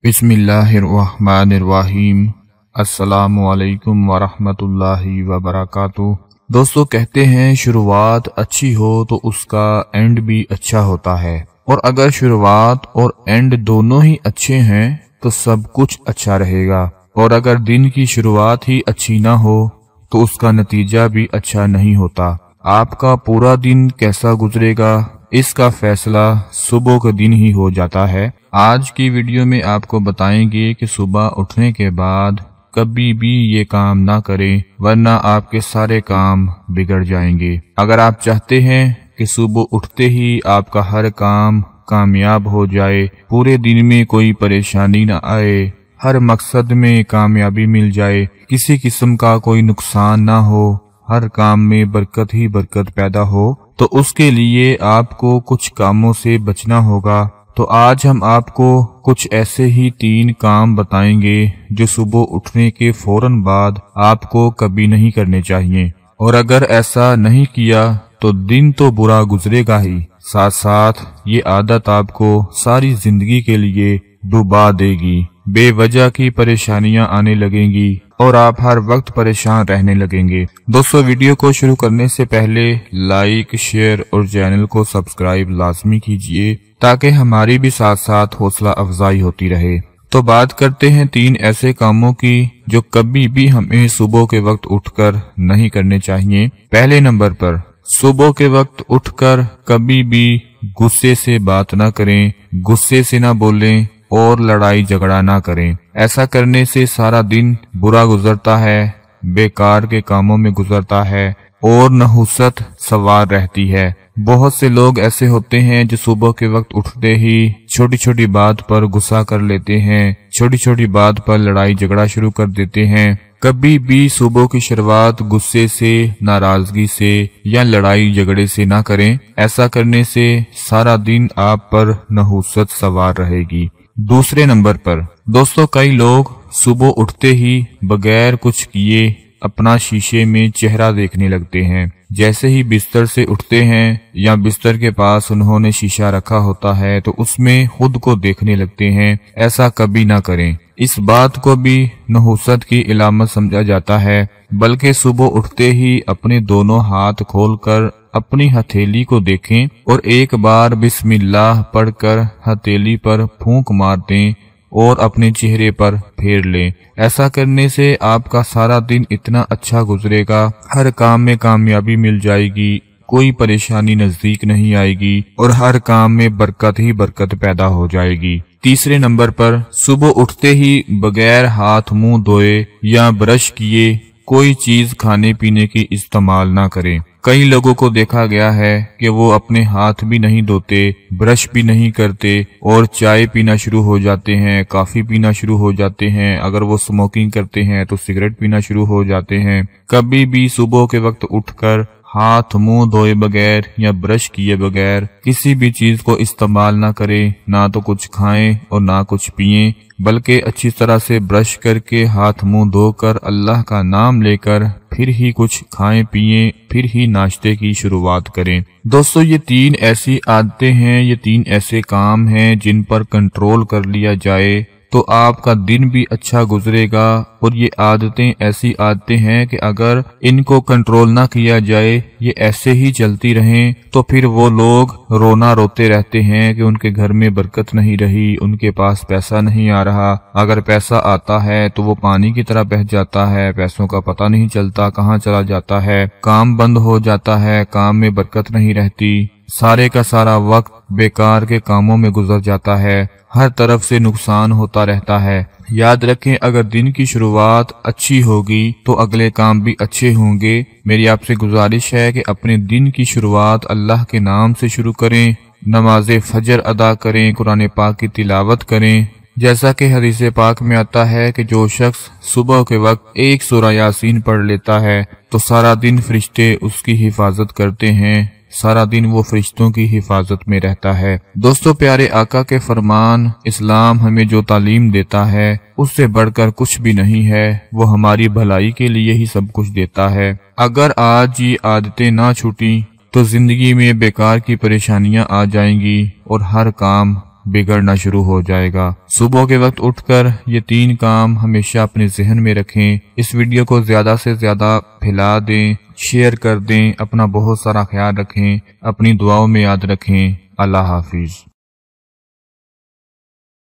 बिस्मिल्लाहिर्रहमानिर्रहीम। अस्सलामुअलैकुम वरहमतुल्लाहि वबरकातुहू। दोस्तों, कहते हैं शुरुआत अच्छी हो तो उसका एंड भी अच्छा होता है, और अगर शुरुआत और एंड दोनों ही अच्छे हैं तो सब कुछ अच्छा रहेगा। और अगर दिन की शुरुआत ही अच्छी ना हो तो उसका नतीजा भी अच्छा नहीं होता। आपका पूरा दिन कैसा गुजरेगा इसका फैसला सुबह के दिन ही हो जाता है। आज की वीडियो में आपको बताएंगे कि सुबह उठने के बाद कभी भी ये काम ना करें, वरना आपके सारे काम बिगड़ जाएंगे। अगर आप चाहते हैं कि सुबह उठते ही आपका हर काम कामयाब हो जाए, पूरे दिन में कोई परेशानी ना आए, हर मकसद में कामयाबी मिल जाए, किसी किस्म का कोई नुकसान ना हो, हर काम में बरकत ही बरकत पैदा हो, तो उसके लिए आपको कुछ कामों से बचना होगा। तो आज हम आपको कुछ ऐसे ही 3 काम बताएंगे जो सुबह उठने के फौरन बाद आपको कभी नहीं करने चाहिए, और अगर ऐसा नहीं किया तो दिन तो बुरा गुजरेगा ही, साथ साथ ये आदत आपको सारी जिंदगी के लिए डुबा देगी। बेवजह की परेशानियां आने लगेंगी और आप हर वक्त परेशान रहने लगेंगे। दोस्तों, वीडियो को शुरू करने से पहले लाइक, शेयर और चैनल को सब्सक्राइब लाजमी कीजिए, ताकि हमारी भी साथ साथ हौसला अफजाई होती रहे। तो बात करते हैं 3 ऐसे कामों की जो कभी भी हमें सुबह के वक्त उठकर नहीं करने चाहिए। पहले नंबर पर, सुबह के वक्त उठकर कभी भी गुस्से से बात ना करें, गुस्से से ना बोलें और लड़ाई झगड़ा ना करें। ऐसा करने से सारा दिन बुरा गुजरता है, बेकार के कामों में गुजरता है और नहुसत सवार रहती है। बहुत से लोग ऐसे होते हैं जो सुबह के वक्त उठते ही छोटी छोटी बात पर गुस्सा कर लेते हैं, छोटी छोटी बात पर लड़ाई झगड़ा शुरू कर देते हैं। कभी भी सुबह की शुरुआत गुस्से से, नाराजगी से या लड़ाई झगड़े से ना करें। ऐसा करने से सारा दिन आप पर नहुसत सवार रहेगी। दूसरे नंबर पर, दोस्तों, कई लोग सुबह उठते ही बगैर कुछ किए अपना शीशे में चेहरा देखने लगते हैं। जैसे ही बिस्तर से उठते हैं या बिस्तर के पास उन्होंने शीशा रखा होता है तो उसमें खुद को देखने लगते हैं। ऐसा कभी ना करें। इस बात को भी नहुसत की इलामत समझा जाता है, बल्कि सुबह उठते ही अपने दोनों हाथ खोलकर अपनी हथेली को देखें और एक बार बिस्मिल्लाह पढ़कर हथेली पर फूंक मार दें और अपने चेहरे पर फेर लें। ऐसा करने से आपका सारा दिन इतना अच्छा गुजरेगा, हर काम में कामयाबी मिल जाएगी, कोई परेशानी नजदीक नहीं आएगी और हर काम में बरकत ही बरकत पैदा हो जाएगी। तीसरे नंबर पर, सुबह उठते ही बगैर हाथ मुंह धोए या ब्रश किए कोई चीज खाने पीने की इस्तेमाल ना करें। कई लोगों को देखा गया है कि वो अपने हाथ भी नहीं धोते, ब्रश भी नहीं करते और चाय पीना शुरू हो जाते हैं, कॉफी पीना शुरू हो जाते हैं। अगर वो स्मोकिंग करते हैं तो सिगरेट पीना शुरू हो जाते हैं। कभी भी सुबह के वक्त उठकर हाथ मुंह धोए बगैर या ब्रश किए बगैर किसी भी चीज को इस्तेमाल ना करें, ना तो कुछ खाएं और ना कुछ पिएं, बल्कि अच्छी तरह से ब्रश करके हाथ मुंह धोकर अल्लाह का नाम लेकर फिर ही कुछ खाएं पिएं, फिर ही नाश्ते की शुरुआत करें। दोस्तों, ये 3 ऐसी आदतें हैं, ये 3 ऐसे काम हैं जिन पर कंट्रोल कर लिया जाए तो आपका दिन भी अच्छा गुजरेगा। और ये आदतें ऐसी आदतें हैं कि अगर इनको कंट्रोल ना किया जाए, ये ऐसे ही चलती रहें, तो फिर वो लोग रोना रोते रहते हैं कि उनके घर में बरकत नहीं रही, उनके पास पैसा नहीं आ रहा। अगर पैसा आता है तो वो पानी की तरह बह जाता है, पैसों का पता नहीं चलता कहाँ चला जाता है, काम बंद हो जाता है, काम में बरकत नहीं रहती, सारे का सारा वक्त बेकार के कामों में गुजर जाता है, हर तरफ से नुकसान होता रहता है। याद रखें, अगर दिन की शुरुआत अच्छी होगी तो अगले काम भी अच्छे होंगे। मेरी आपसे गुजारिश है कि अपने दिन की शुरुआत अल्लाह के नाम से शुरू करें, नमाज फजर अदा करें, कुरान पाक की तिलावत करें। जैसा कि हदीस पाक में आता है कि जो शख्स सुबह के वक्त 1 सूरह यासीन पढ़ लेता है तो सारा दिन फरिश्ते उसकी हिफाजत करते हैं, सारा दिन वो फरिश्तों की हिफाजत में रहता है। दोस्तों, प्यारे आका के फरमान, इस्लाम हमें जो तालीम देता है उससे बढ़कर कुछ भी नहीं है, वो हमारी भलाई के लिए ही सब कुछ देता है। अगर आज ये आदतें ना छूटी तो जिंदगी में बेकार की परेशानियां आ जाएंगी और हर काम بگڑنا شروع ہو جائے گا۔ صبح کے وقت اٹھ کر یہ 3 کام ہمیشہ اپنے ذہن میں رکھیں۔ اس ویڈیو کو زیادہ سے زیادہ پھیلا دیں، شیئر کر دیں، اپنا بہت سارا خیال رکھیں، اپنی دعاؤں میں یاد رکھیں۔ اللہ حافظ۔